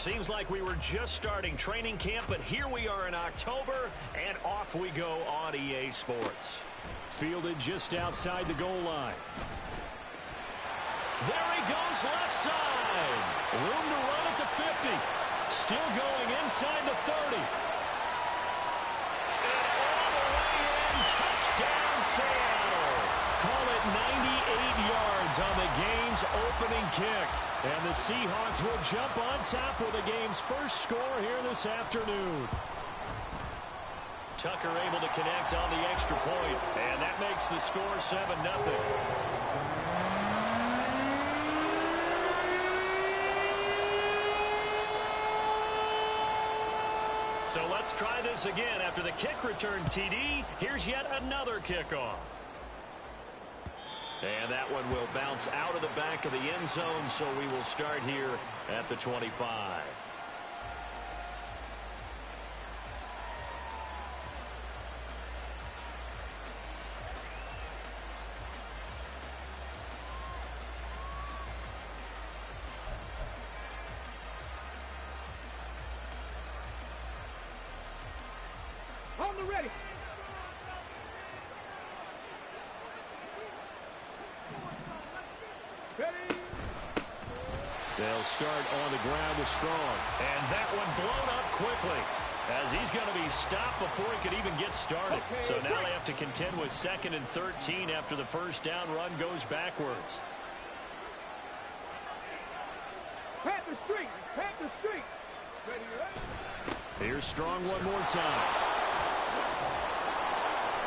Seems like we were just starting training camp, but here we are in October, and off we go on EA Sports. Fielded just outside the goal line. There he goes left side. Room to run at the 50. Still going inside the 30. And all the way in. Touchdown, Seattle. Call it 98 yards on the game's opening kick. And the Seahawks will jump on top with the game's first score here this afternoon. Tucker able to connect on the extra point, and that makes the score 7-0. So let's try this again. After the kick return TD, here's yet another kickoff. And that one will bounce out of the back of the end zone, so we will start here at the 25. On the ready. They'll start on the ground with Strong. And that one blown up quickly, as he's going to be stopped before he could even get started. So now they have to contend with 2nd and 13 after the first down run goes backwards. Panther Street. Panther Street. Ready, ready. Here's Strong one more time.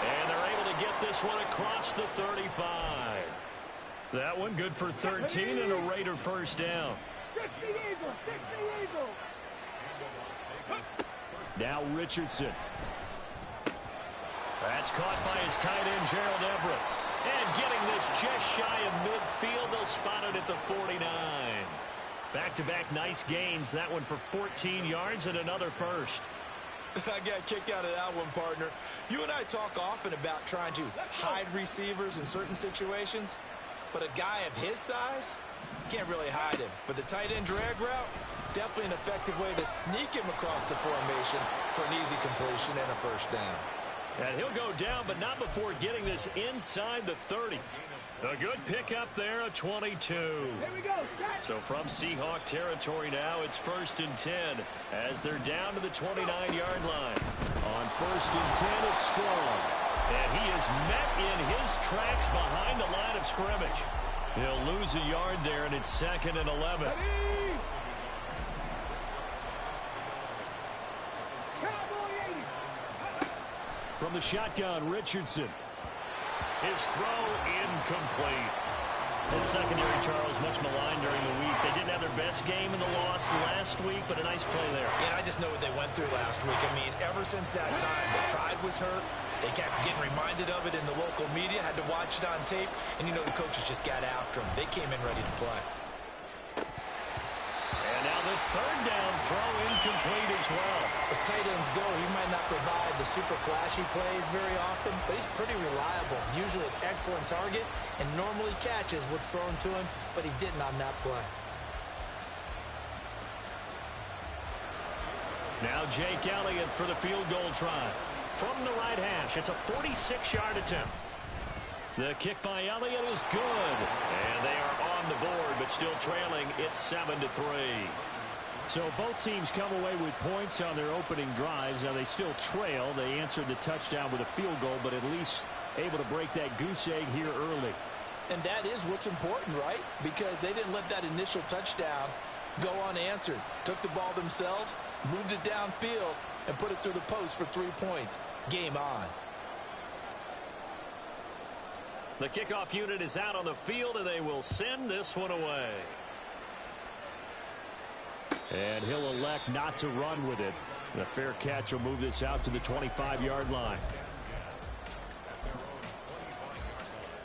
And they're able to get this one across the 35. That one good for 13 and a Raider first down. Now Richardson. That's caught by his tight end, Gerald Everett. And getting this just shy of midfield, they'll spot it at the 49. Back-to-back nice gains. That one for 14 yards and another first. I got kicked out of that one, partner. You and I talk often about trying to hide receivers in certain situations. But a guy of his size, can't really hide him. But the tight end drag route, definitely an effective way to sneak him across the formation for an easy completion and a first down. And he'll go down, but not before getting this inside the 30. A good pickup there, a 22. Here we go. So from Seahawk territory now, it's 1st and 10 as they're down to the 29-yard line. On 1st and 10, it's Strong. And he is met in his tracks behind the line of scrimmage. He'll lose a yard there, and it's 2nd and 11. From the shotgun, Richardson. His throw incomplete. His secondary, Charles, much maligned during the week. They didn't have their best game in the loss last week, but a nice play there. Yeah, I just know what they went through last week. I mean, ever since that time, their pride was hurt. They kept getting reminded of it in the local media, had to watch it on tape, and you know the coaches just got after them. They came in ready to play. And now the 3rd down throw incomplete as well. As tight ends go, he might not provide the super flashy plays very often, but he's pretty reliable. Usually an excellent target and normally catches what's thrown to him, but he didn't on that play. Now Jake Elliott for the field goal try. From the right hash, it's a 46-yard attempt. The kick by Elliott is good. And they are on the board, but still trailing. It's 7-3. So both teams come away with points on their opening drives. Now they still trail. They answered the touchdown with a field goal, but at least able to break that goose egg here early. And that is what's important, right? Because they didn't let that initial touchdown go unanswered. Took the ball themselves, moved it downfield, and put it through the post for 3 points. Game on. The kickoff unit is out on the field, and they will send this one away. And he'll elect not to run with it. The fair catch will move this out to the 25-yard line.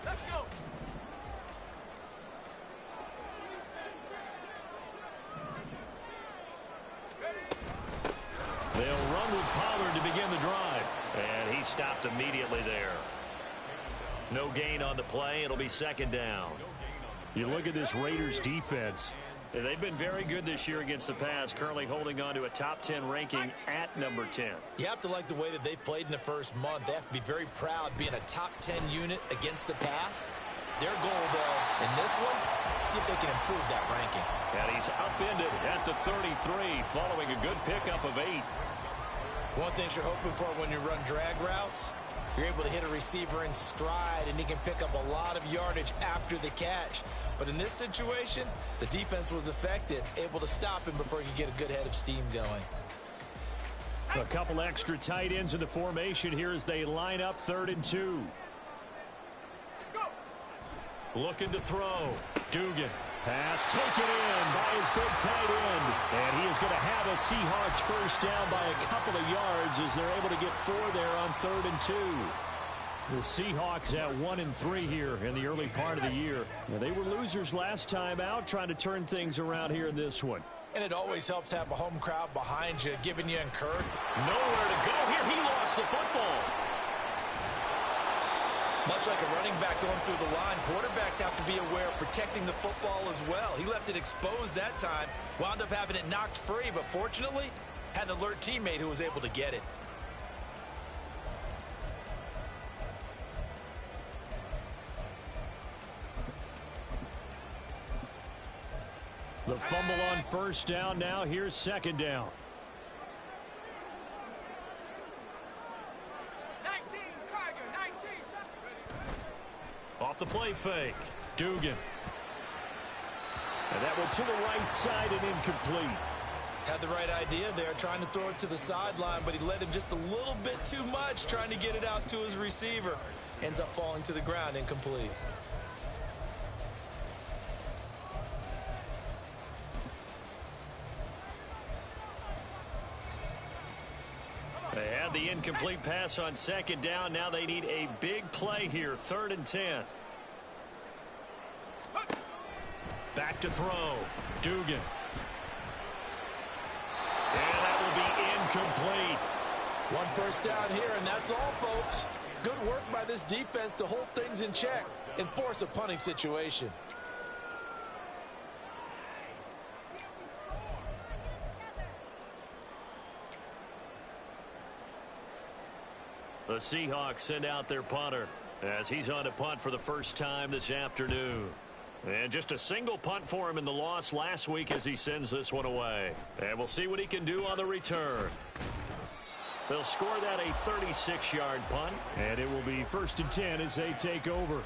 Let's go. They'll run with Pollard to begin the drive. And he stopped immediately there. No gain on the play. It'll be 2nd down. You look at this Raiders defense. They've been very good this year against the pass, currently holding on to a top 10 ranking at number 10. You have to like the way that they've played in the first month. They have to be very proud being a top 10 unit against the pass. Their goal, though, in this one, see if they can improve that ranking. And he's upended at the 33 following a good pickup of 8. One thing you're hoping for when you run drag routes, you're able to hit a receiver in stride, and he can pick up a lot of yardage after the catch. But in this situation, the defense was effective, able to stop him before he could get a good head of steam going. A couple extra tight ends in the formation here as they line up 3rd and 2. Looking to throw. Dugan. Pass taken in by his big tight end. And he is going to have a Seahawks first down by a couple of yards as they're able to get 4 there on 3rd and 2. The Seahawks at 1-3 here in the early part of the year. Now, they were losers last time out, trying to turn things around here in this one. And it always helps to have a home crowd behind you, giving you encouragement. Nowhere to go here. He lost the football. Much like a running back going through the line, quarterbacks have to be aware of protecting the football as well. He left it exposed that time, wound up having it knocked free, but fortunately, had an alert teammate who was able to get it. The fumble on first down. Now here's 2nd down. 19, Tiger, 19. Off the play fake. Dugan. And that one to the right side and incomplete. Had the right idea there, trying to throw it to the sideline, but he led him just a little bit too much, trying to get it out to his receiver. Ends up falling to the ground, incomplete. They had the incomplete pass on 2nd down. Now they need a big play here. 3rd and 10. Back to throw. Dugan. And that will be incomplete. One first down here, and that's all, folks. Good work by this defense to hold things in check and force a punting situation. The Seahawks send out their punter as he's on to punt for the first time this afternoon. And just a single punt for him in the loss last week as he sends this one away. And we'll see what he can do on the return. They'll score that a 36-yard punt, and it will be 1st and 10 as they take over.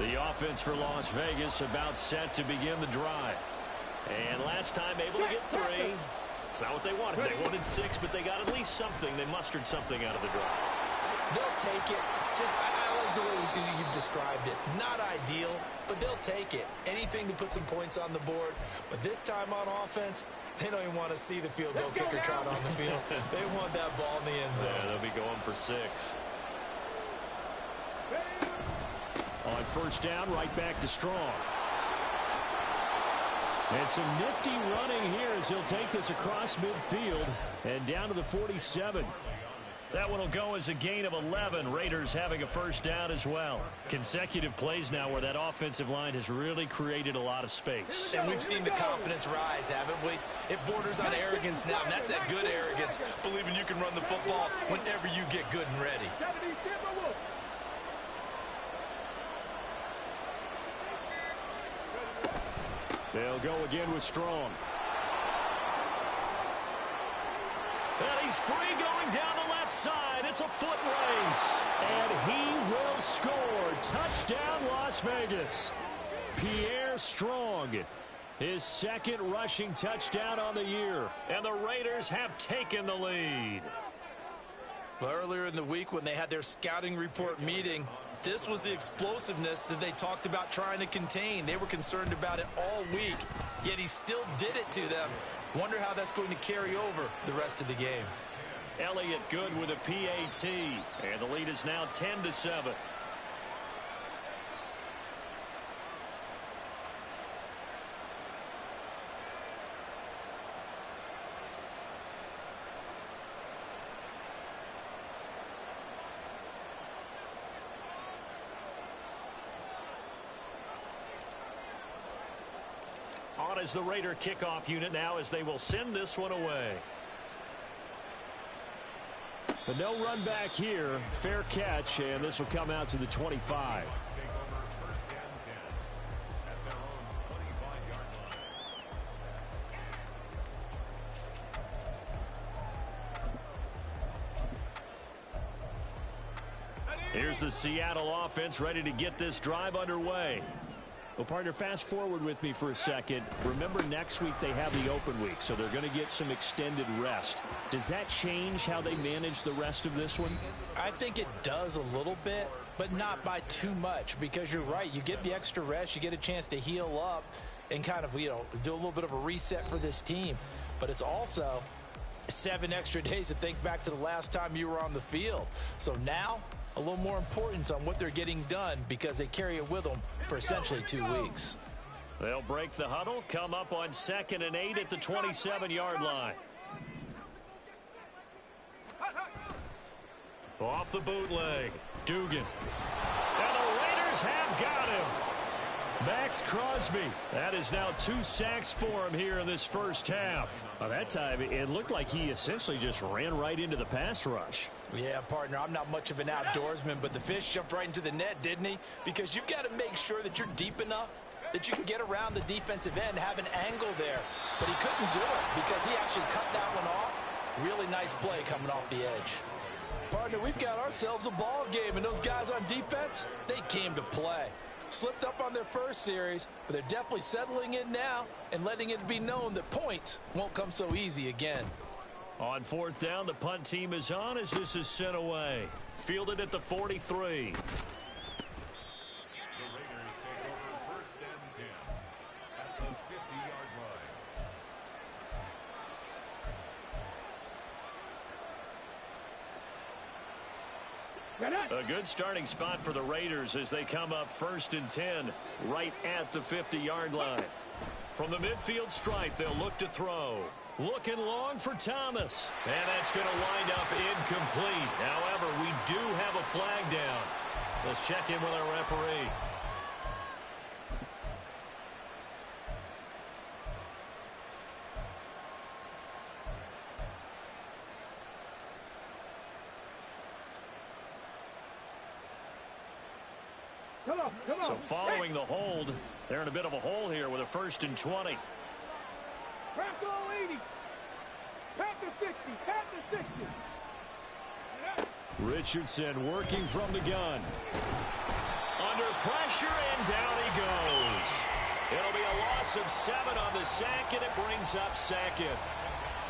The offense for Las Vegas about set to begin the drive. And last time able to get 3. It's not what they wanted. They wanted 6, but they got at least something. They mustered something out of the drive. They'll take it. I like the way you've described it. Not ideal, but they'll take it. Anything to put some points on the board. But this time on offense, they don't even want to see the field goal kicker trot on the field. They want that ball in the end zone. Yeah, they'll be going for 6. On first down, right back to Strong. And some nifty running here as he'll take this across midfield and down to the 47. That one will go as a gain of 11. Raiders having a first down as well. Consecutive plays now where that offensive line has really created a lot of space. And we've seen the confidence rise, haven't we? It borders on arrogance now, and that's that good arrogance, believing you can run the football whenever you get good and ready. They'll go again with Strong. And he's free going down the left side. It's a foot race. And he will score. Touchdown, Las Vegas. Pierre Strong, his 2nd rushing touchdown on the year. And the Raiders have taken the lead. Well, earlier in the week when they had their scouting report meeting, this was the explosiveness that they talked about trying to contain. They were concerned about it all week, yet he still did it to them. Wonder how that's going to carry over the rest of the game. Elliott good with a PAT, and the lead is now 10-7. out as the Raider kickoff unit now as they will send this one away. But no run back here. Fair catch, and this will come out to the 25. Here's the Seattle offense ready to get this drive underway. Well, partner, fast forward with me for a second. Remember, next week they have the open week, so they're going to get some extended rest. Does that change how they manage the rest of this one? I think it does a little bit, but not by too much, because you're right. You get the extra rest. You get a chance to heal up and kind of, do a little bit of a reset for this team. But it's also 7 extra days to think back to the last time you were on the field. So now, a little more importance on what they're getting done because they carry it with them for essentially 2 weeks. They'll break the huddle, come up on 2nd and 8 at the 27-yard line. Off the bootleg, Dugan. And the Raiders have got him. Max Crosby. That is now 2 sacks for him here in this first half. By that time, it looked like he essentially just ran right into the pass rush. Yeah, partner, I'm not much of an outdoorsman, but the fish jumped right into the net, didn't he? Because you've got to make sure that you're deep enough that you can get around the defensive end, have an angle there. But he couldn't do it because he actually cut that one off. Really nice play coming off the edge. Partner, we've got ourselves a ball game, and those guys on defense, they came to play. Slipped up on their first series, but they're definitely settling in now and letting it be known that points won't come so easy again. On 4th down, the punt team is on as this is sent away. Fielded at the 43. A good starting spot for the Raiders as they come up 1st and 10 right at the 50-yard line. From the midfield stripe, they'll look to throw. Looking long for Thomas. And that's going to wind up incomplete. However, we do have a flag down. Let's check in with our referee. Come on. So following the hold, they're in a bit of a hole here with a 1st and 20. Crack all 80. Pat the 60. Pat the 60. Richardson working from the gun. Under pressure, and down he goes. It'll be a loss of 7 on the sack, and it brings up 2nd.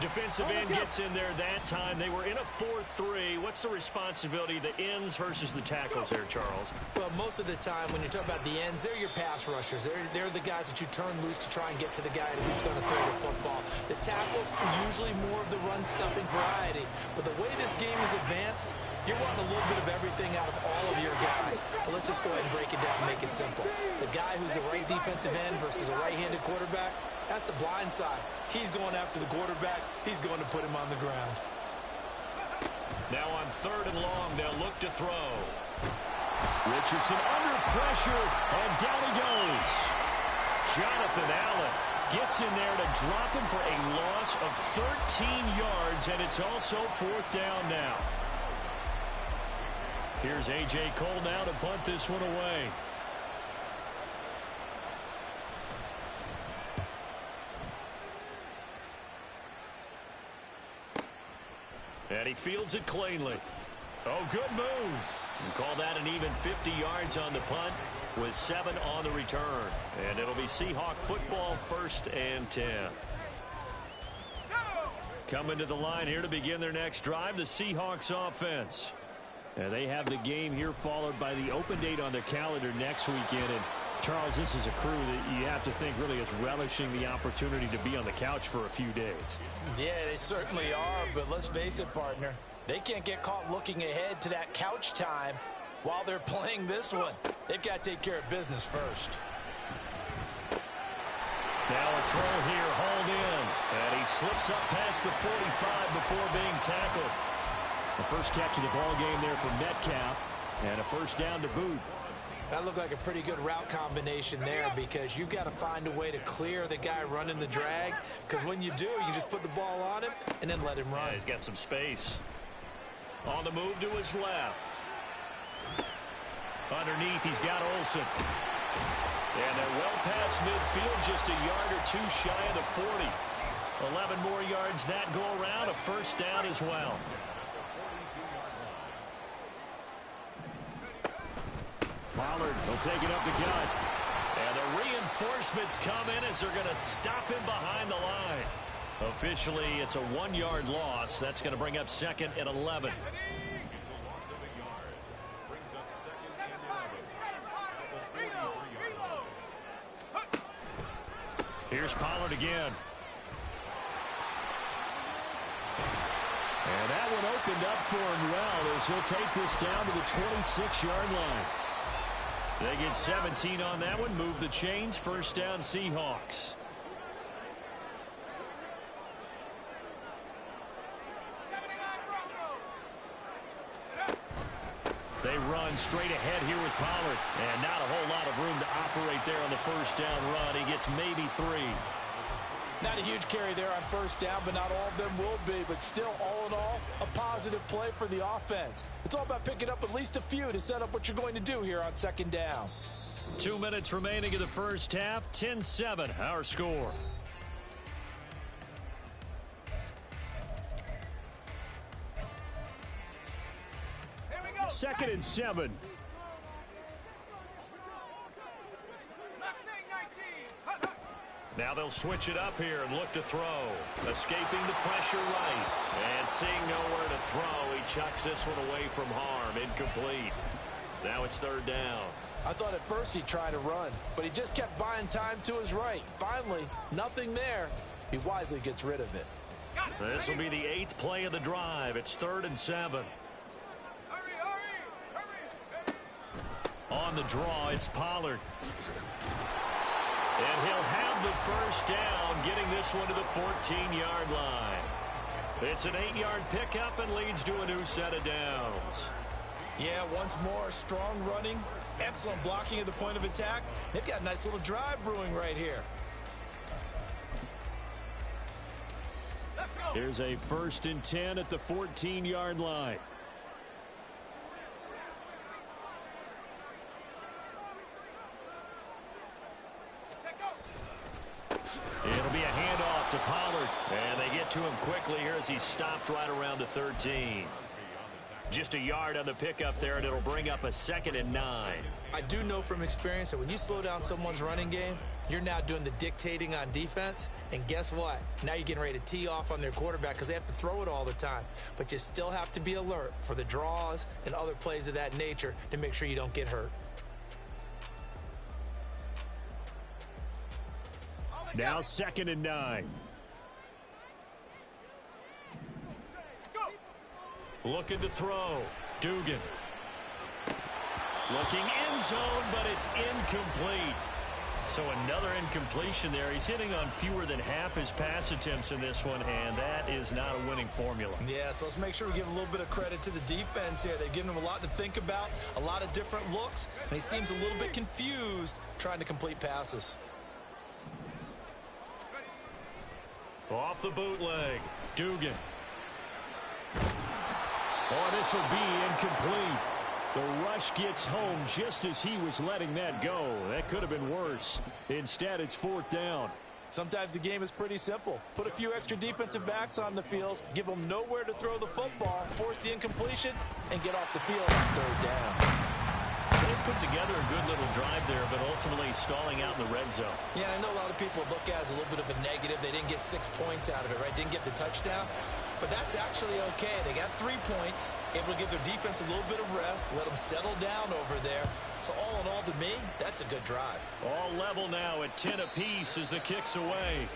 Defensive end gets in there that time. They were in a 4-3. What's the responsibility of the ends versus the tackles there, Charles? Well, most of the time when you talk about the ends, they're your pass rushers. They're the guys that you turn loose to try and get to the guy who's going to throw the football. The tackles are usually more of the run-stuffing variety. But the way this game is advanced, you're wanting a little bit of everything out of all of your guys. But let's just go ahead and break it down and make it simple. The guy who's the right defensive end versus a right-handed quarterback, that's the blind side. He's going after the quarterback. He's going to put him on the ground. Now on 3rd and long, they'll look to throw. Richardson under pressure, and down he goes. Jonathan Allen gets in there to drop him for a loss of 13 yards, and it's also 4th down now. Here's A.J. Cole now to punt this one away. And he fields it cleanly. Oh, good move. And call that an even 50 yards on the punt with 7 on the return. And it'll be Seahawk football 1st and 10. Coming to the line here to begin their next drive, the Seahawks offense. And they have the game here followed by the open date on their calendar next weekend. And Charles, this is a crew that you have to think really is relishing the opportunity to be on the couch for a few days. Yeah, they certainly are, but let's face it, partner. They can't get caught looking ahead to that couch time while they're playing this one. They've got to take care of business first. Now a throw here, hauled in. And he slips up past the 45 before being tackled. The first catch of the ball game there for Metcalf, and a 1st down to boot. That looked like a pretty good route combination there because you've got to find a way to clear the guy running the drag, because when you do, you just put the ball on him and then let him run. Yeah, he's got some space. On the move to his left. Underneath, he's got Olsen. And they're well past midfield, just a yard or two shy of the 40. 11 more yards that go around, a first down as well. Pollard will take it up the gut. And the reinforcements come in as they're going to stop him behind the line. Officially, it's a 1-yard loss. That's going to bring up second and 11. Here's Pollard again. And that one opened up for him well as he'll take this down to the 26-yard line. They get 17 on that one, move the chains, first down Seahawks. They run straight ahead here with Pollard. And not a whole lot of room to operate there on the first down run. He gets maybe 3. Not a huge carry there on first down, but not all of them will be. But still, all in all, a positive play for the offense. It's all about picking up at least a few to set up what you're going to do here on second down. 2 minutes remaining in the first half. 10-7, our score. Second and 7. Now they'll switch it up here and look to throw. Escaping the pressure right. And seeing nowhere to throw, he chucks this one away from harm. Incomplete. Now it's third down. I thought at first he'd try to run, but he just kept buying time to his right. Finally, nothing there. He wisely gets rid of it. This will be the 8th play of the drive. It's 3rd and 7. On the draw, it's Pollard. And he'll have the first down, getting this one to the 14-yard line. It's an 8-yard pickup and leads to a new set of downs. Yeah, once more, strong running, excellent blocking at the point of attack. They've got a nice little drive brewing right here. Here's a 1st and 10 at the 14-yard line. It'll be a handoff to Pollard. And they get to him quickly here as he stopped right around the 13. Just a yard on the pickup there, and it'll bring up a 2nd and 9. I do know from experience that when you slow down someone's running game, you're now doing the dictating on defense. And guess what? Now you're getting ready to tee off on their quarterback because they have to throw it all the time. But you still have to be alert for the draws and other plays of that nature to make sure you don't get hurt. Now 2nd and 9. Looking to throw. Dugan. Looking end zone, but it's incomplete. So another incompletion there. He's hitting on fewer than half his pass attempts in this one, and that is not a winning formula. Yeah, so let's make sure we give a little bit of credit to the defense here. They've given him a lot to think about, a lot of different looks, and he seems a little bit confused trying to complete passes. Off the bootleg. Dugan. Oh, this will be incomplete. The rush gets home just as he was letting that go. That could have been worse. Instead, it's 4th down. Sometimes the game is pretty simple. Put a few extra defensive backs on the field, give them nowhere to throw the football, force the incompletion, and get off the field on 3rd down. They put together a good little drive there, but ultimately stalling out in the red zone. Yeah, I know a lot of people look at it as a little bit of a negative. They didn't get 6 points out of it, right? Didn't get the touchdown. But that's actually okay. They got 3 points, able to give their defense a little bit of rest, let them settle down over there. So all in all, to me, that's a good drive. All level now at 10 apiece as the kick's away.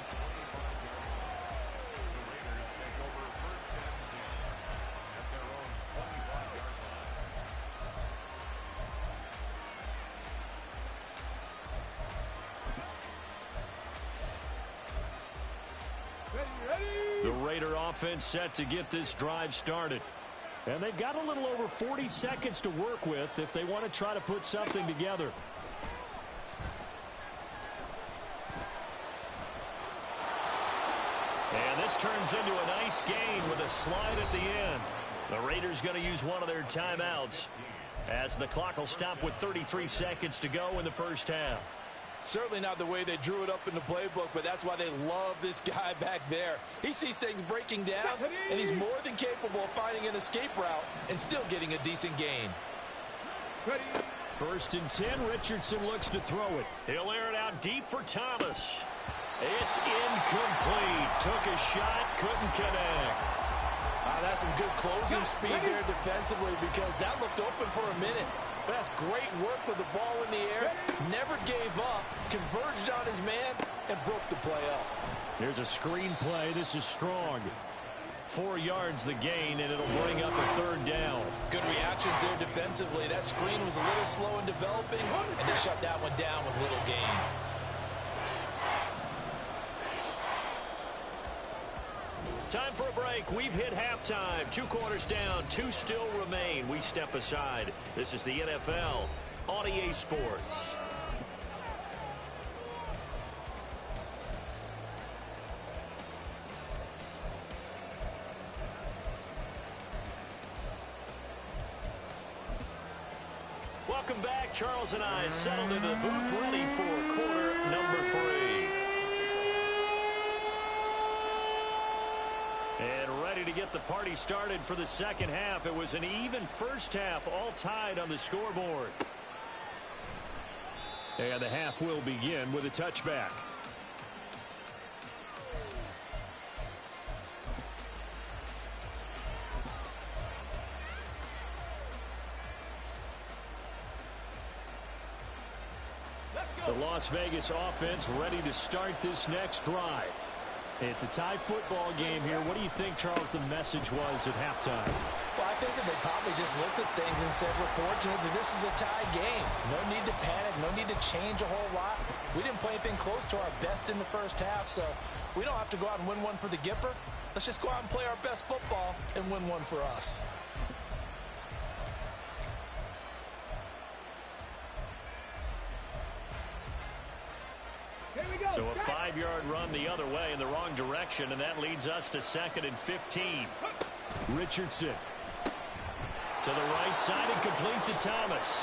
The Raider offense set to get this drive started. And they've got a little over 40 seconds to work with if they want to try to put something together. And this turns into a nice gain with a slide at the end. The Raiders going to use one of their timeouts as the clock will stop with 33 seconds to go in the first half. Certainly not the way they drew it up in the playbook, but that's why they love this guy back there. He sees things breaking down, and he's more than capable of finding an escape route and still getting a decent gain. First and 10, Richardson looks to throw it. He'll air it out deep for Thomas. It's incomplete. Took a shot, couldn't connect. That's some good closing speed there defensively because that looked open for a minute. But that's great work with the ball in the air. Never gave up, converged on his man, and broke the play up. Here's a screen play. This is strong. 4 yards the gain, and it'll bring up a third down. Good reactions there defensively. That screen was a little slow in developing, and they shut that one down with little gain. Time for a break. We've hit halftime. 2 quarters down. 2 still remain. We step aside. This is the NFL on EA Sports. Welcome back. Charles and I settled into the booth ready for quarter number 3. And ready to get the party started for the second half. It was an even first half, all tied on the scoreboard. And the half will begin with a touchback. The Las Vegas offense ready to start this next drive. It's a tie football game here. What do you think, Charles, the message was at halftime? Well, I think that they probably just looked at things and said, we're fortunate that this is a tie game. No need to panic. No need to change a whole lot. We didn't play anything close to our best in the first half, so we don't have to go out and win one for the Gipper. Let's just go out and play our best football and win one for us. So a 5-yard run the other way in the wrong direction, and that leads us to 2nd and 15. Richardson. To the right side and complete to Thomas.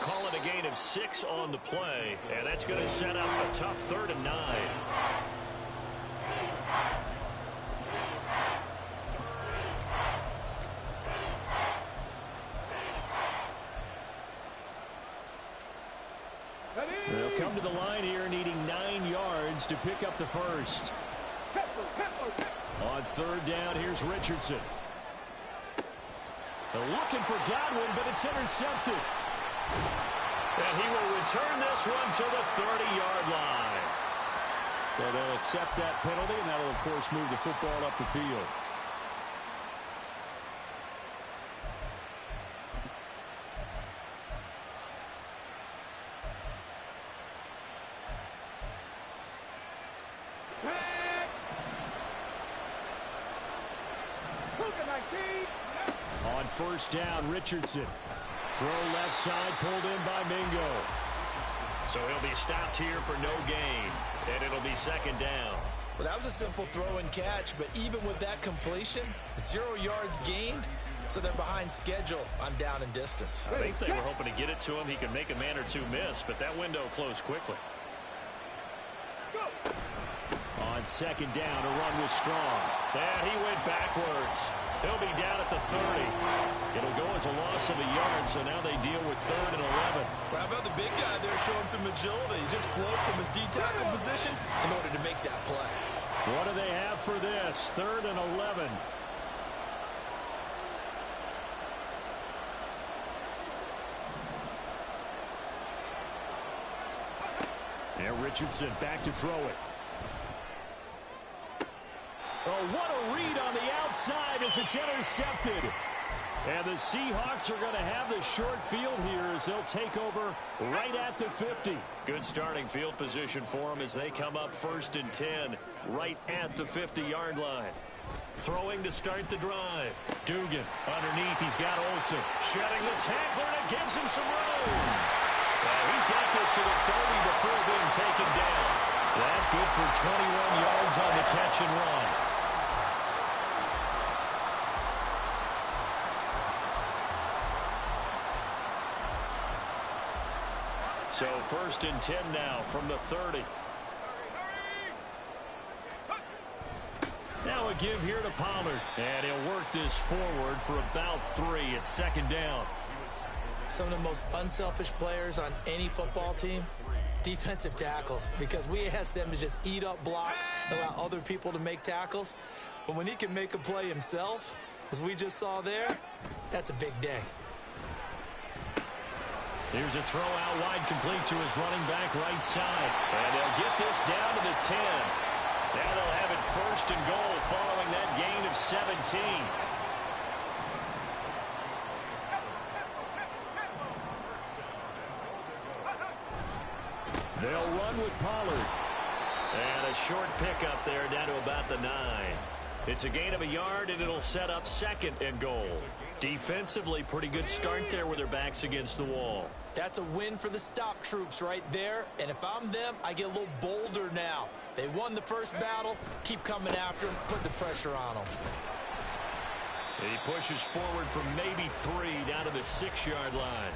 Call it a gain of 6 on the play, and that's going to set up a tough 3rd and 9. They'll come to the line here needing 9 yards to pick up the first. On 3rd down, here's Richardson. They're looking for Godwin, but it's intercepted. And he will return this one to the 30-yard line. So they'll accept that penalty, and that'll, of course, move the football up the field. On 1st down, Richardson. Throw left side, pulled in by Mingo. So he'll be stopped here for no gain, and it'll be 2nd down. Well, that was a simple throw and catch, but even with that completion, 0 yards gained, so they're behind schedule on down and distance. I think they were hoping to get it to him. He could make a man or two miss, but that window closed quickly. On 2nd down, a run was strong. And he went backwards. He'll be down at the 30. It'll go as a loss of a yard, so now they deal with 3rd and 11. Well, how about the big guy there showing some agility? He just flowed from his D-tackle position in order to make that play. What do they have for this? 3rd and 11. And Richardson back to throw it. Oh, what a read on the outside as it's intercepted. And the Seahawks are going to have the short field here as they'll take over right at the 50. Good starting field position for them as they come up 1st and 10 right at the 50-yard line. Throwing to start the drive. Dugan underneath. He's got Olsen. Shedding the tackler, and it gives him some room. Well, he's got this to the 30 before being taken down. That good for 21 yards on the catch and run. So 1st and 10 now from the 30. Now a give here to Pollard. And he'll work this forward for about 3 at 2nd down. Some of the most unselfish players on any football team, defensive tackles, because we ask them to just eat up blocks and allow other people to make tackles. But when he can make a play himself, as we just saw there, that's a big day. Here's a throw out wide, complete to his running back right side. And they'll get this down to the 10. Now they'll have it 1st and goal following that gain of 17. They'll run with Pollard. And a short pickup there down to about the 9. It's a gain of a yard, and it'll set up 2nd and goal. Defensively, pretty good start there with their backs against the wall. That's a win for the stop troops right there. And if I'm them, I get a little bolder now. They won the first battle. Keep coming after them. Put the pressure on them. He pushes forward from maybe 3 down to the 6-yard line.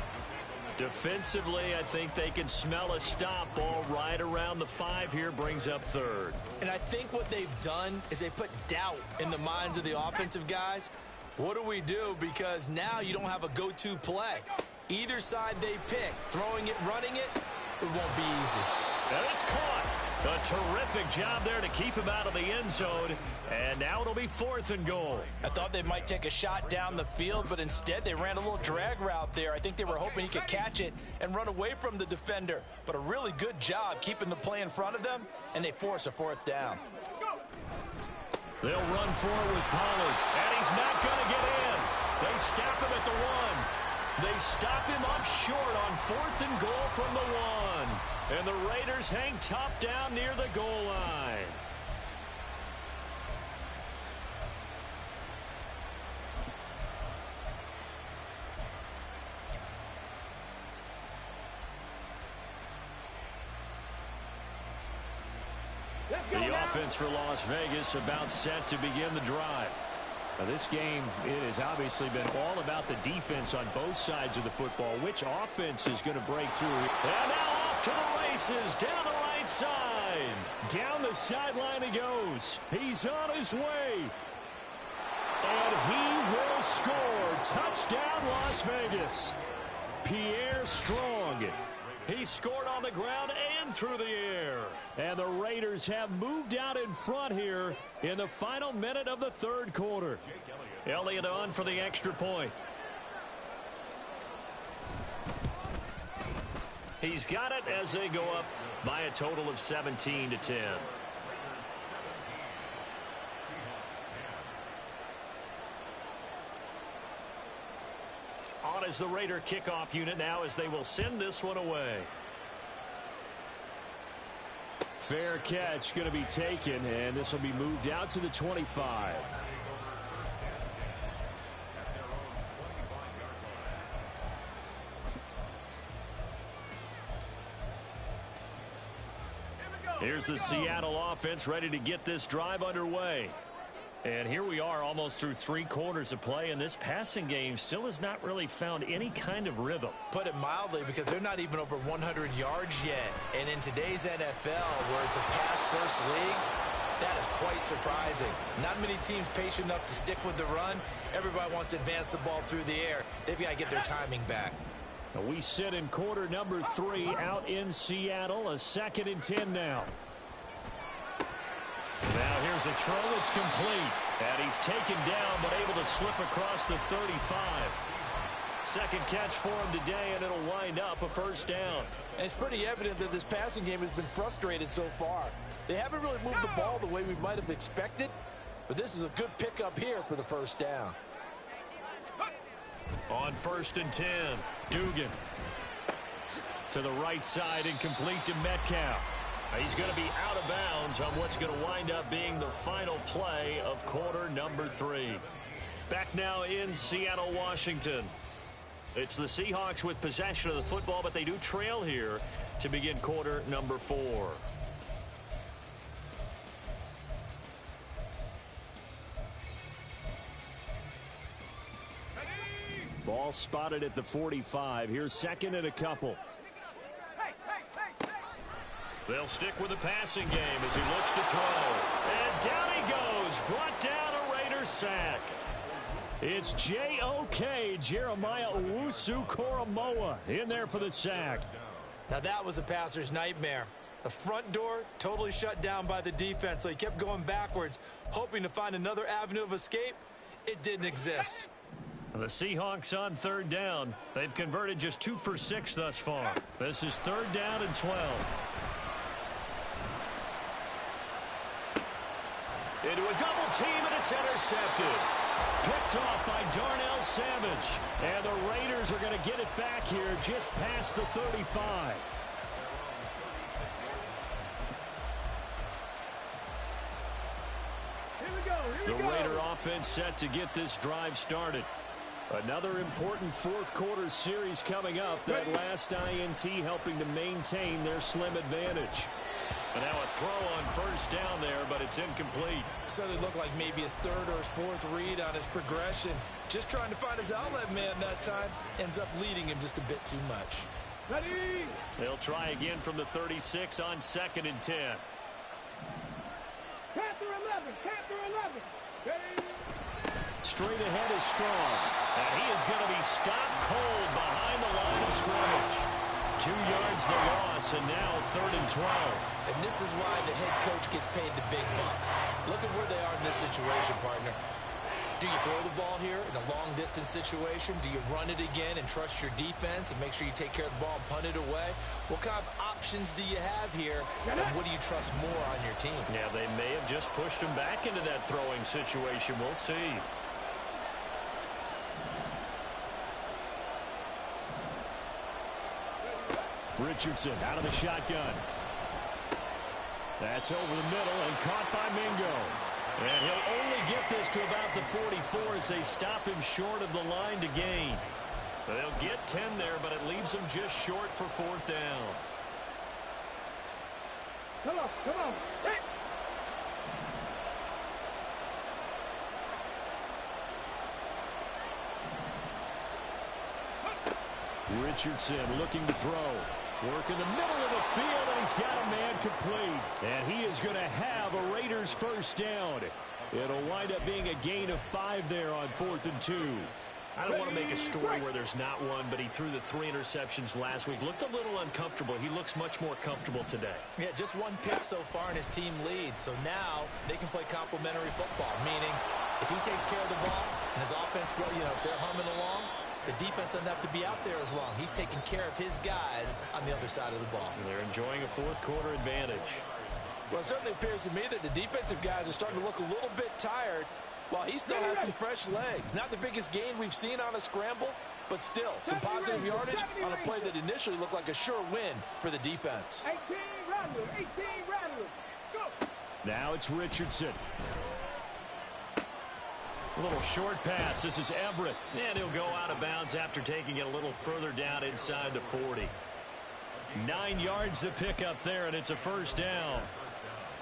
Defensively, I think they can smell a stop. Ball right around the 5 here, brings up 3rd. And I think what they've done is they put doubt in the minds of the offensive guys. What do we do? Because now you don't have a go-to play. Either side they pick, throwing it, running it, it won't be easy. And it's caught. A terrific job there to keep him out of the end zone. And now it'll be 4th and goal. I thought they might take a shot down the field, but instead they ran a little drag route there. I think they were hoping he could catch it and run away from the defender. But a really good job keeping the play in front of them, and they force a 4th down. They'll run forward with Pollard, and he's not going to get in. They stop him at the 1. They stop him up short on 4th and goal from the 1. And the Raiders hang tough down near the goal line. The offense for Las Vegas about set to begin the drive. Now this game, it has obviously been all about the defense on both sides of the football. Which offense is going to break through? And now off to the races, down the right side. Down the sideline he goes. He's on his way. And he will score. Touchdown, Las Vegas. Pierre Strong. He scored on the ground and through the air. And the Raiders have moved out in front here in the final minute of the 3rd quarter. Elliott on for the extra point. He's got it as they go up by a total of 17-10. On as the Raider kickoff unit now as they will send this one away. Fair catch going to be taken, and this will be moved out to the 25. Here's the Seattle offense ready to get this drive underway. And here we are almost through 3 quarters of play, and this passing game still has not really found any kind of rhythm. Put it mildly, because they're not even over 100 yards yet. And in today's NFL, where it's a pass-first league, that is quite surprising. Not many teams patient enough to stick with the run. Everybody wants to advance the ball through the air. They've got to get their timing back. We sit in quarter number 3 out in Seattle. A 2nd and 10 now. Now here's a throw. It's complete. And he's taken down but able to slip across the 35. Second catch for him today, and it'll wind up a 1st down. And it's pretty evident that this passing game has been frustrated so far. They haven't really moved the ball the way we might have expected, but this is a good pickup here for the 1st down. On 1st and 10, Dugan to the right side and complete to Metcalf. He's going to be out of bounds on what's going to wind up being the final play of quarter number 3. Back now in Seattle, Washington. It's the Seahawks with possession of the football, but they do trail here to begin quarter number 4. Ball spotted at the 45. Here's second and a couple. They'll stick with the passing game as he looks to throw. And down he goes. Brought down a Raiders sack. It's J.O.K. Jeremiah Owusu-Koramoah in there for the sack. Now that was a passer's nightmare. The front door totally shut down by the defense, so he kept going backwards, hoping to find another avenue of escape. It didn't exist. The Seahawks on third down. They've converted just 2 for 6 thus far. This is third down and 12. Into a double team, and it's intercepted. Picked off by Darnell Savage. And the Raiders are going to get it back here just past the 35. The Raider offense set to get this drive started. Another important fourth quarter series coming up. That last INT helping to maintain their slim advantage. And now a throw on first down there, but it's incomplete. Certainly looked like maybe his third or his fourth read on his progression. Just trying to find his outlet man that time. Ends up leading him just a bit too much. Ready? They'll try again from the 36 on 2nd and 10. Panther 11. Panther 11. Ready? Straight ahead is Strong. And he is going to be stopped cold behind the line of scrimmage. 2 yards the loss, and now 3rd and 12. And this is why the head coach gets paid the big bucks. Look at where they are in this situation, partner. Do you throw the ball here in a long-distance situation? Do you run it again and trust your defense and make sure you take care of the ball and punt it away? What kind of options do you have here, and what do you trust more on your team? Yeah, they may have just pushed him back into that throwing situation. We'll see. Richardson out of the shotgun. That's over the middle and caught by Mingo. And he'll only get this to about the 44 as they stop him short of the line to gain. They'll get 10 there, but it leaves them just short for 4th down. Come on, come on. Hey. Richardson looking to throw. Work in the middle of the field, and he's got a man complete. And he is going to have a Raiders first down. It'll wind up being a gain of 5 there on 4th and 2. I don't want to make a story where there's not one, but he threw the 3 interceptions last week. Looked a little uncomfortable. He looks much more comfortable today. Yeah, just 1 pick so far, and his team leads. So now they can play complementary football, meaning if he takes care of the ball and his offense, well, if they're humming along, the defense doesn't have to be out there as long. He's taking care of his guys on the other side of the ball. They're enjoying a fourth quarter advantage. Well, it certainly appears to me that the defensive guys are starting to look a little bit tired while he still has some fresh legs. Not the biggest gain we've seen on a scramble, but still some positive yardage on a play that initially looked like a sure win for the defense. 18 Rattler, 18 Rattler. Go. Now it's Richardson. A little short pass. This is Everett. And he'll go out of bounds after taking it a little further down inside the 40. 9 yards to pick up there, and it's a first down.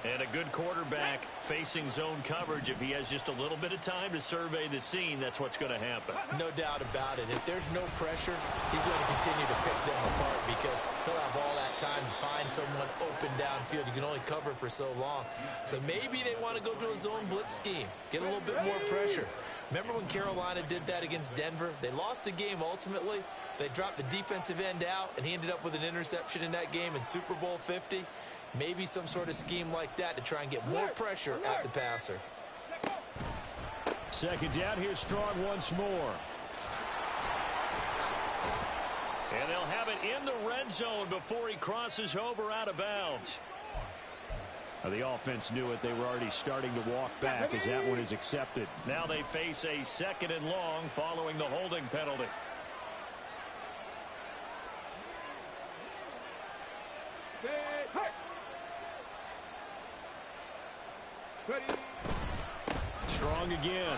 And a good quarterback facing zone coverage. If he has just a little bit of time to survey the scene, that's what's going to happen. No doubt about it. If there's no pressure, he's going to continue to pick them apart because he'll have all that time to find someone open downfield. You can only cover for so long. So maybe they want to go to a zone blitz scheme, get a little bit more pressure. Remember when Carolina did that against Denver? They lost the game ultimately. They dropped the defensive end out, and he ended up with an interception in that game in Super Bowl 50. Maybe some sort of scheme like that to try and get more pressure at the passer. Second down, here's Strong once more. And they'll have it in the red zone before he crosses over out of bounds. The offense knew it. They were already starting to walk back as that one is accepted. Now they face a 2nd and long following the holding penalty. Ready. Strong again.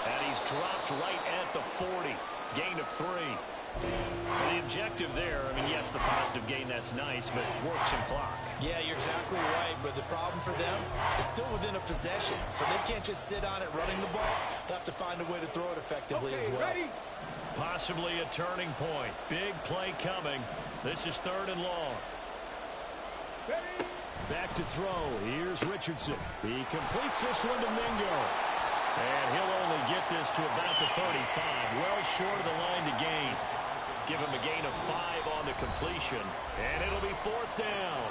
And he's dropped right at the 40. Gain of 3. And the objective there, I mean, yes, the positive gain, that's nice, but works and clock. Yeah, you're exactly right, but the problem for them is still within a possession, so they can't just sit on it running the ball. They'll have to find a way to throw it effectively as well. Ready. Possibly a turning point. Big play coming. This is 3rd and long. Ready. Back to throw. Here's Richardson. He completes this one to Mingo. And he'll only get this to about the 35. Well short of the line to gain. Give him a gain of 5 on the completion. And it'll be 4th down.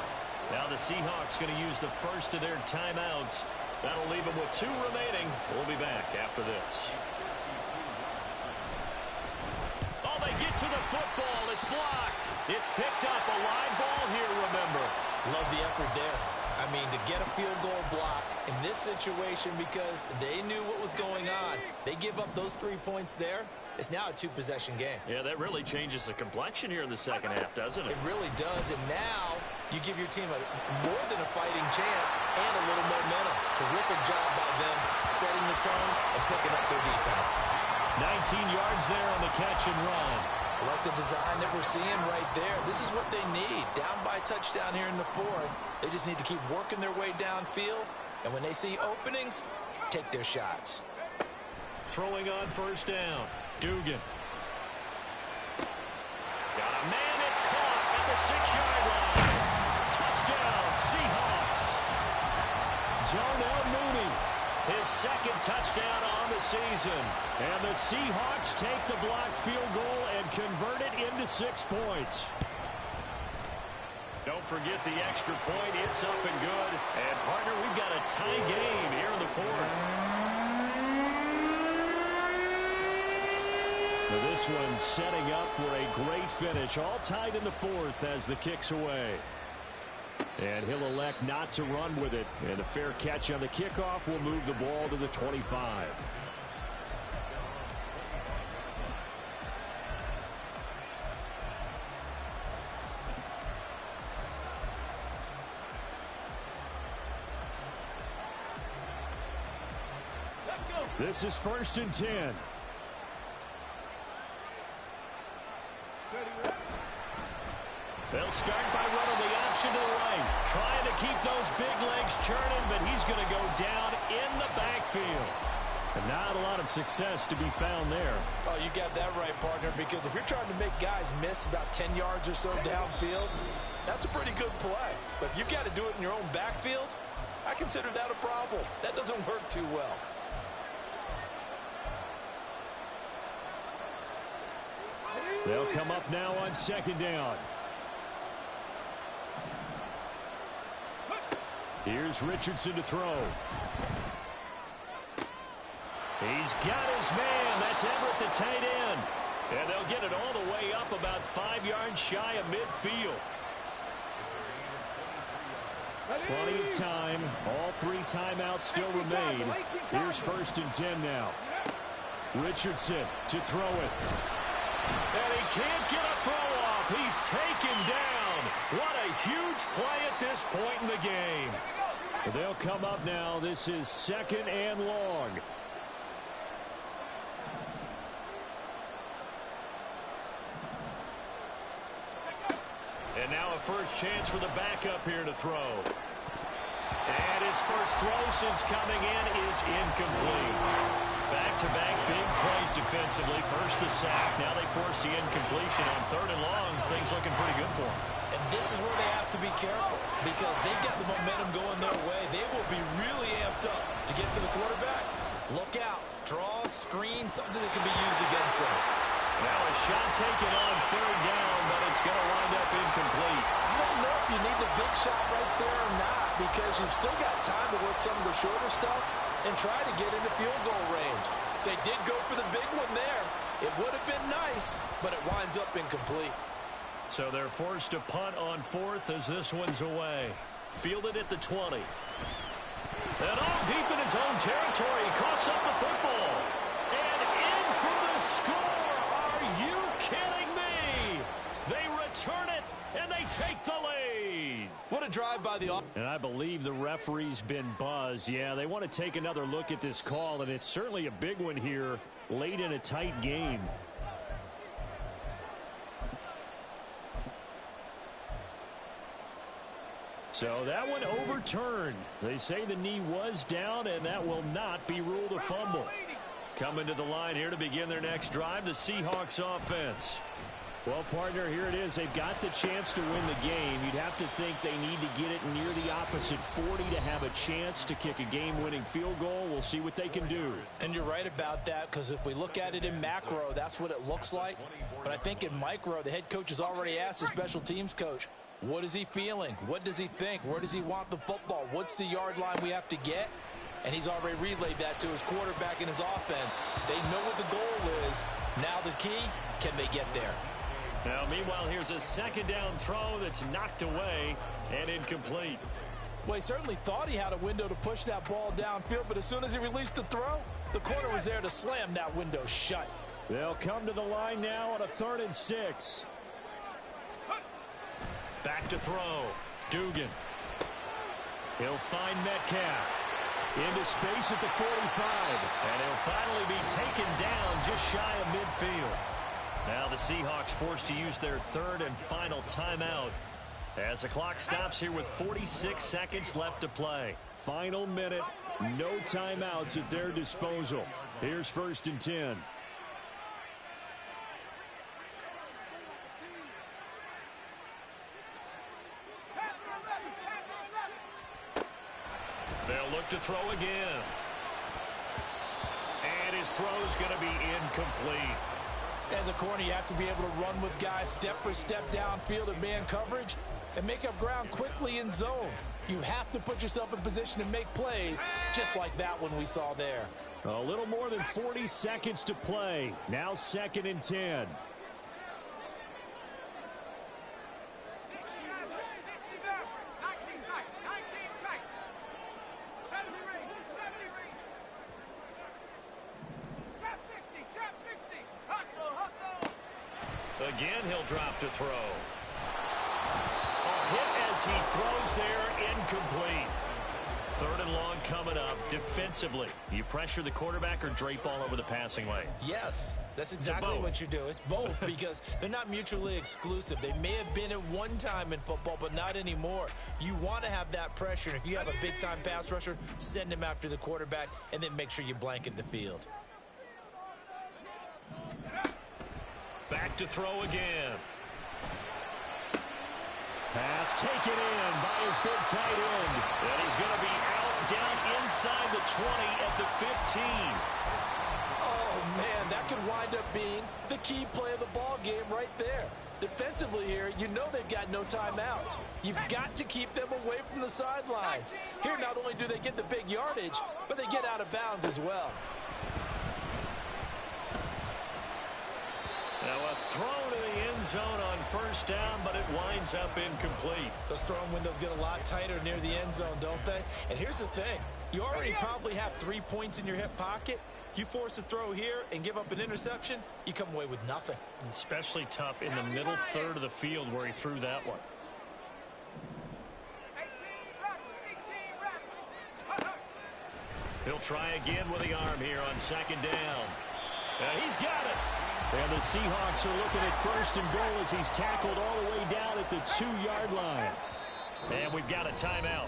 Now the Seahawks going to use the first of their timeouts. That'll leave them with 2 remaining. We'll be back after this. Oh, they get to the football. It's blocked. It's picked up. A live ball here, remember. Love the effort there. I mean, to get a field goal block in this situation because they knew what was going on. They give up those 3 points there. It's now a 2-possession game. Yeah, that really changes the complexion here in the second half, doesn't it? It really does, and now you give your team more than a fighting chance and a little momentum. Terrific job by them setting the tone and picking up their defense. 19 yards there on the catch and run. I like the design that we're seeing right there. This is what they need. Down by a touchdown here in the 4th. They just need to keep working their way downfield. And when they see openings, take their shots. Throwing on 1st down. Dugan. Got a man that's caught at the 6-yard line. Touchdown, Seahawks. Darnell Mooney. His 2nd touchdown on the season. And the Seahawks take the blocked field goal and convert it into 6 points. Don't forget the extra point. It's up and good. And, partner, we've got a tie game here in the 4th. Now this one setting up for a great finish. All tied in the 4th as the kick's away. And he'll elect not to run with it. And a fair catch on the kickoff will move the ball to the 25. This is 1st and 10. They'll start by running the option to the right. Trying to keep those big legs churning, but he's going to go down in the backfield. And not a lot of success to be found there. Oh, you got that right, partner, because if you're trying to make guys miss about 10 yards or so downfield, that's a pretty good play. But if you've got to do it in your own backfield, I consider that a problem. That doesn't work too well. They'll come up now on 2nd down. Here's Richardson to throw. He's got his man. That's Everett, the tight end. And they'll get it all the way up about 5 yards shy of midfield. Plenty of time. All 3 timeouts still remain. Here's 1st and 10 now. Richardson to throw it. And he can't get a throw off. He's taken down. What a huge play at this point in the game. They'll come up now. This is 2nd and long. And now a first chance for the backup here to throw. And his first throw since coming in is incomplete. Back-to-back big plays defensively. First the sack. Now they force the incompletion on 3rd and long. Things looking pretty good for them. And this is where they have to be careful because they got the momentum going their way. They will be really amped up to get to the quarterback. Look out. Draw, screen, something that can be used against them. Now a shot taken on 3rd down, but it's going to wind up incomplete. I don't know if you need the big shot right there or not because you've still got time to work some of the shorter stuff and try to get into field goal range. They did go for the big one there. It would have been nice, but it winds up incomplete. So they're forced to punt on 4th as this one's away. Fielded at the 20. And all deep in his own territory. He coughs up the football. And in for the score. Are you kidding me? They return it, and they take the lead. What a a drive by the offense. And I believe the referee's been buzzed. Yeah, they want to take another look at this call, and it's certainly a big one here late in a tight game. So that one overturned. They say the knee was down, and that will not be ruled a fumble. Coming to the line here to begin their next drive, the Seahawks offense. Well, partner, here it is. They've got the chance to win the game. You'd have to think they need to get it near the opposite 40 to have a chance to kick a game-winning field goal. We'll see what they can do. And you're right about that, because if we look at it in macro, that's what it looks like. But I think in micro, the head coach has already asked the special teams coach, what is he feeling? What does he think? Where does he want the football? What's the yard line we have to get? And he's already relayed that to his quarterback and his offense. They know what the goal is. Now the key, can they get there? Now, meanwhile, here's a second down throw that's knocked away and incomplete. Well, he certainly thought he had a window to push that ball downfield, but as soon as he released the throw, the corner was there to slam that window shut. They'll come to the line now on a 3rd and 6. Back to throw. Dugan. He'll find Metcalf. Into space at the 45. And he'll finally be taken down just shy of midfield. Now the Seahawks forced to use their 3rd and final timeout as the clock stops here with 46 seconds left to play. Final minute, no timeouts at their disposal. Here's 1st and 10. They'll look to throw again. And his throw's going to be incomplete. As a corner, you have to be able to run with guys step for step downfield in man coverage and make up ground quickly in zone. You have to put yourself in position to make plays, just like that one we saw there. A little more than 40 seconds to play. Now 2nd and 10. Again, he'll drop to throw. A hit as he throws there, incomplete. 3rd and long coming up. Defensively, you pressure the quarterback or drape all over the passing lane? Yes, that's exactly what you do. It's both because they're not mutually exclusive. They may have been at one time in football, but not anymore. You want to have that pressure. And if you have a big-time pass rusher, send him after the quarterback and then make sure you blanket the field. Back to throw again. Pass taken in by his big tight end. And he's going to be out down inside the 20 at the 15. Oh, man, that could wind up being the key play of the ball game right there. Defensively here, you know they've got no timeouts. You've got to keep them away from the sidelines. Here, not only do they get the big yardage, but they get out of bounds as well. Now a throw to the end zone on 1st down, but it winds up incomplete. Those throwing windows get a lot tighter near the end zone, don't they? And here's the thing. You already probably have 3 points in your hip pocket. You force a throw here and give up an interception, you come away with nothing. Especially tough in the middle 3rd of the field where he threw that one. He'll try again with the arm here on 2nd down. He's got it. And the Seahawks are looking at 1st and goal as he's tackled all the way down at the 2-yard line. And we've got a timeout.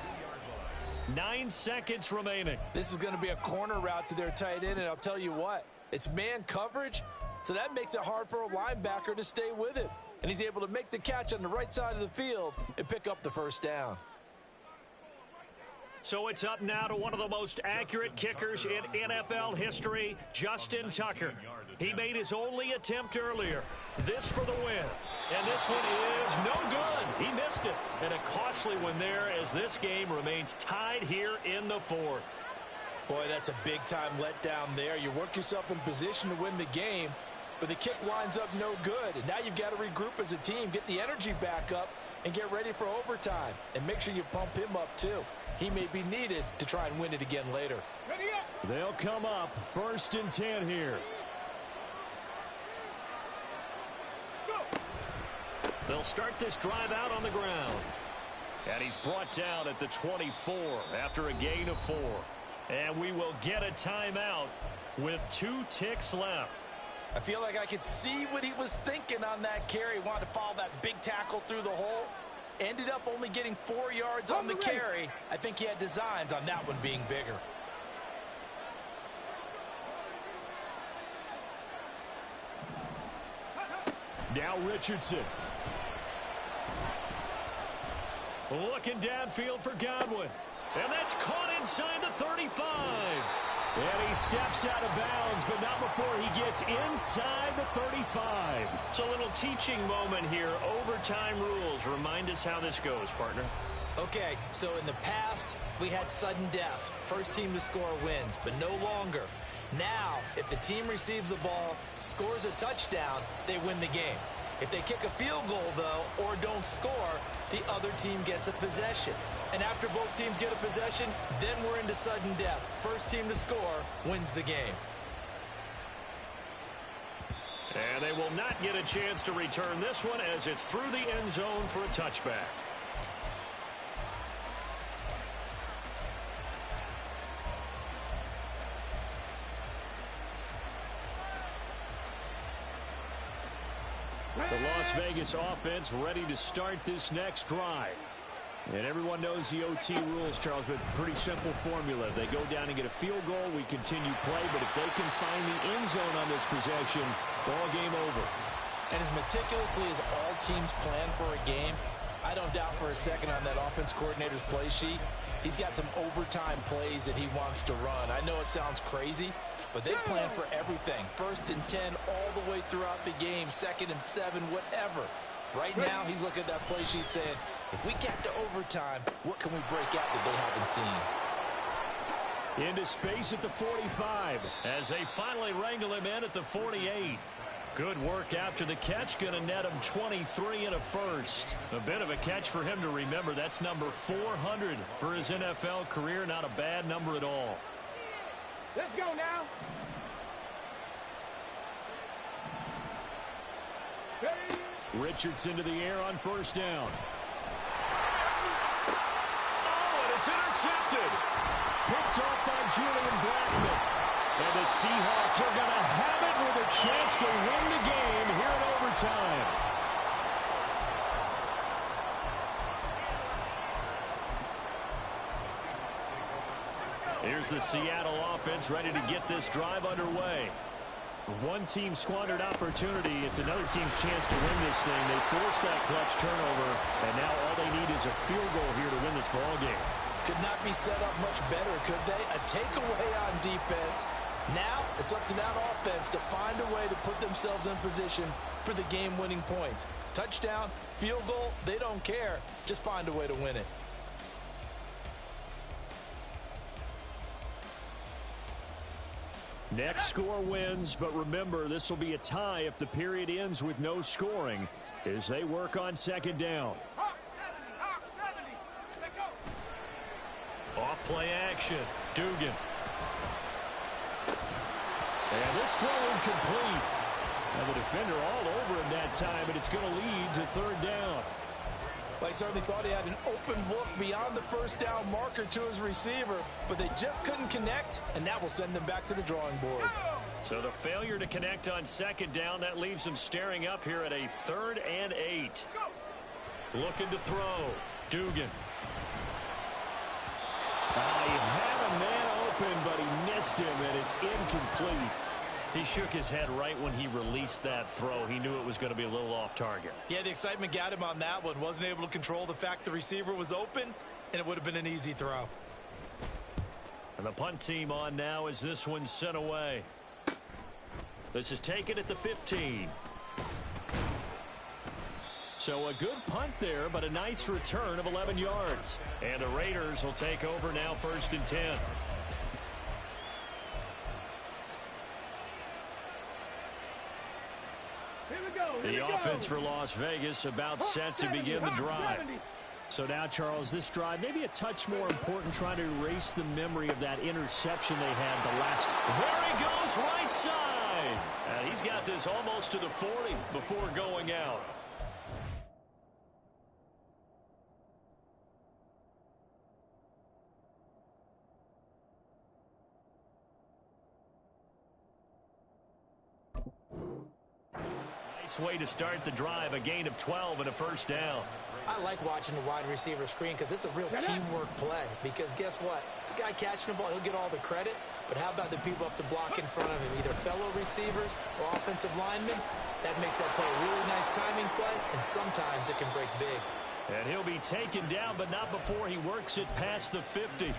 9 seconds remaining. This is going to be a corner route to their tight end, and I'll tell you what, it's man coverage, so that makes it hard for a linebacker to stay with it. And he's able to make the catch on the right side of the field and pick up the 1st down. So it's up now to one of the most accurate kickers in NFL history, Justin Tucker. He made his only attempt earlier. This for the win. And this one is no good. He missed it. And a costly one there as this game remains tied here in the 4th. Boy, that's a big-time letdown there. You work yourself in position to win the game, but the kick winds up no good. And now you've got to regroup as a team, get the energy back up, and get ready for overtime. And make sure you pump him up, too. He may be needed to try and win it again later. They'll come up 1st and 10 here. They'll start this drive out on the ground. And he's brought down at the 24 after a gain of 4. And we will get a timeout with 2 ticks left. I feel like I could see what he was thinking on that carry. He wanted to follow that big tackle through the hole. Ended up only getting 4 yards on the carry. I think he had designs on that one being bigger. Now Richardson. Looking downfield for Godwin. And that's caught inside the 35. And he steps out of bounds, but not before he gets inside the 35. It's a little teaching moment here. Overtime rules. Remind us how this goes, partner. Okay, so in the past, we had sudden death. First team to score wins, but no longer. Now, if the team receives the ball, scores a touchdown, they win the game. If they kick a field goal, though, or don't score, the other team gets a possession. And after both teams get a possession, then we're into sudden death. First team to score wins the game. And they will not get a chance to return this one as it's through the end zone for a touchback. The Las Vegas offense ready to start this next drive. And everyone knows the OT rules, Charles, but pretty simple formula. If they go down and get a field goal, we continue play. But if they can find the end zone on this possession, ball game over. And as meticulously as all teams plan for a game, I don't doubt for a second on that offense coordinator's play sheet, he's got some overtime plays that he wants to run. I know it sounds crazy, but they plan for everything. 1st and 10 all the way throughout the game, 2nd and 7, whatever. Right now, he's looking at that play sheet saying, if we get to overtime, what can we break out that they haven't seen? Into space at the 45 as they finally wrangle him in at the 48. Good work after the catch. Going to net him 23 and a first. A bit of a catch for him to remember. That's number 400 for his NFL career. Not a bad number at all. Let's go now. Richardson to the air on 1st down. Oh, and it's intercepted. Picked off by Julian Blackman. And the Seahawks are going to have it with a chance to win the game here in overtime. Here's the Seattle offense ready to get this drive underway. One team squandered opportunity. It's another team's chance to win this thing. They forced that clutch turnover, and now all they need is a field goal here to win this ball game. Could not be set up much better, could they? A takeaway on defense. Now it's up to that offense to find a way to put themselves in position for the game-winning points. Touchdown, field goal, they don't care. Just find a way to win it. Next score wins, but remember, this will be a tie if the period ends with no scoring as they work on 2nd down. Hawk 70. Let go. Off play action. Dugan. And this throw incomplete. And the defender all over him that time, but it's going to lead to 3rd down. Well, I certainly thought he had an open look beyond the 1st down marker to his receiver, but they just couldn't connect, and that will send them back to the drawing board. So the failure to connect on 2nd down, that leaves them staring up here at a 3rd and 8. Looking to throw. Dugan. He had a man open, but he missed him, and it's incomplete. He shook his head right when he released that throw. He knew it was going to be a little off target. Yeah, the excitement got him on that one. Wasn't able to control the fact the receiver was open, and it would have been an easy throw. And the punt team on now as this one's sent away. This is taken at the 15. So a good punt there, but a nice return of 11 yards. And the Raiders will take over now 1st and 10. The offense for Las Vegas about set to begin the drive. So now, Charles, this drive maybe a touch more important, trying to erase the memory of that interception they had the last. There he goes, right side. And he's got this almost to the 40 before going out. nice way to start the drive, a gain of 12 and a first down. I like watching the wide receiver screen because it's a real teamwork play. Because guess what? The guy catching the ball, he'll get all the credit. But how about the people up to block in front of him, either fellow receivers or offensive linemen? That makes that play a really nice timing play, and sometimes it can break big. And he'll be taken down, but not before he works it past the 50.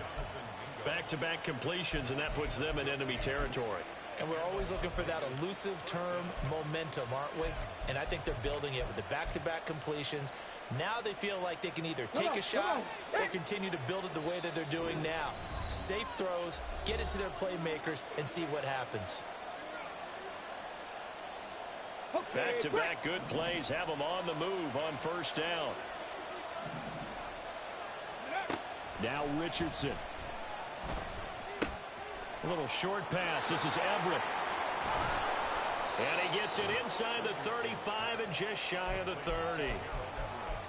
Back-to-back completions, and that puts them in enemy territory. And we're always looking for that elusive term, momentum, aren't we? And I think they're building it with the back-to-back completions. Now they feel like they can either take a shot or continue to build it the way that they're doing now. Safe throws, get it to their playmakers, and see what happens. Back-to-back good plays have them on the move on first down. Now Richardson. A little short pass. This is Everett. And he gets it inside the 35 and just shy of the 30.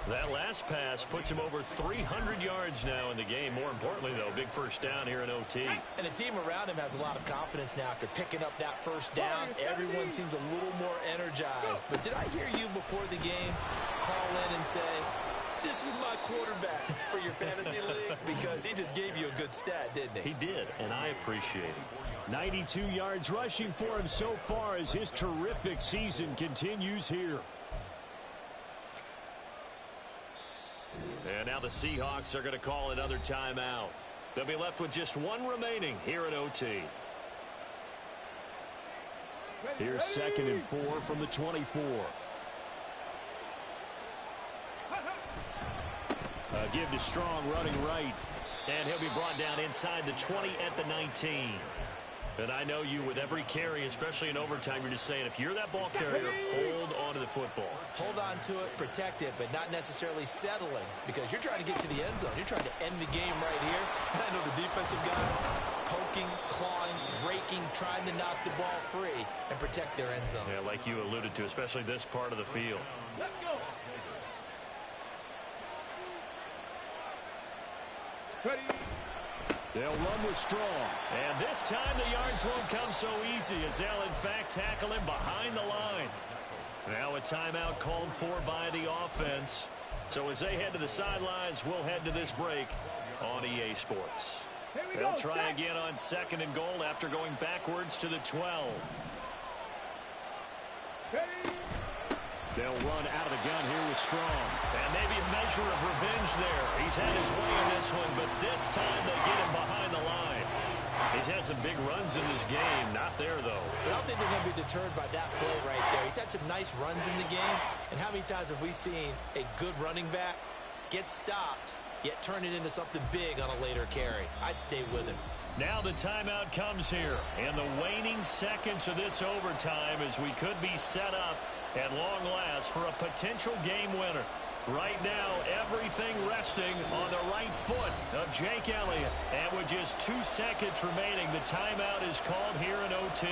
That last pass puts him over 300 yards now in the game. More importantly, though, big first down here in OT. And the team around him has a lot of confidence now after picking up that first down. Everyone seems a little more energized. But did I hear you before the game call in and say, this is my quarterback for your fantasy league? Because he just gave you a good stat, didn't he? He did, and I appreciate it. 92 yards rushing for him so far as his terrific season continues here. And now the Seahawks are going to call another timeout. They'll be left with just one remaining here in OT. Here's 2nd and 4 from the 24. Give to Strong running right. And he'll be brought down inside the 20 at the 19. And I know you, with every carry, especially in overtime, you're just saying, if you're that ball carrier, hold on to the football. Hold on to it, protect it, but not necessarily settling, because you're trying to get to the end zone. You're trying to end the game right here. And I know the defensive guys poking, clawing, raking, trying to knock the ball free and protect their end zone. Yeah, like you alluded to, especially this part of the field. Let's go. Ready. They'll run with Strong. And this time the yards won't come so easy, as they'll in fact tackle him behind the line. Now a timeout called for by the offense. So as they head to the sidelines, we'll head to this break on EA Sports. They'll try again on 2nd and goal after going backwards to the 12. They'll run out of the gun here with Strong. And maybe a measure of revenge there. He's had his way in this one, but this time they get him behind the line. He's had some big runs in this game. Not there, though. But I don't think they're going to be deterred by that play right there. He's had some nice runs in the game. And how many times have we seen a good running back get stopped, yet turn it into something big on a later carry? I'd stay with him. Now the timeout comes here. And the waning seconds of this overtime as we could be set up at long last for a potential game winner. Right now, everything resting on the right foot of Jake Elliott. And with just 2 seconds remaining, the timeout is called here in OT.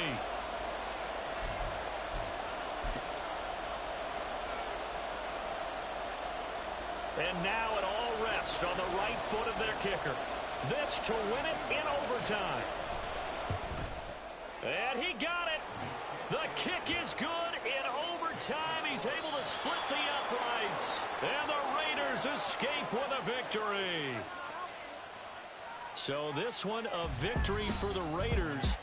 And now it all rests on the right foot of their kicker. This to win it in overtime. And he got it. The kick is good in overtime. He's able to split the uprights. And the Raiders escape with a victory. So this one a victory for the Raiders.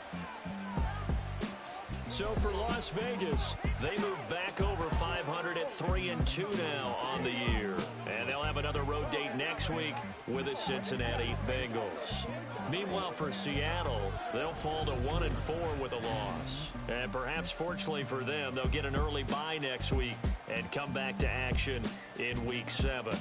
So for Las Vegas, they move back over 500 at 3-2 now on the year. And they'll have another road date next week with the Cincinnati Bengals. Meanwhile, for Seattle, they'll fall to 1-4 with a loss. And perhaps fortunately for them, they'll get an early bye next week and come back to action in Week 7.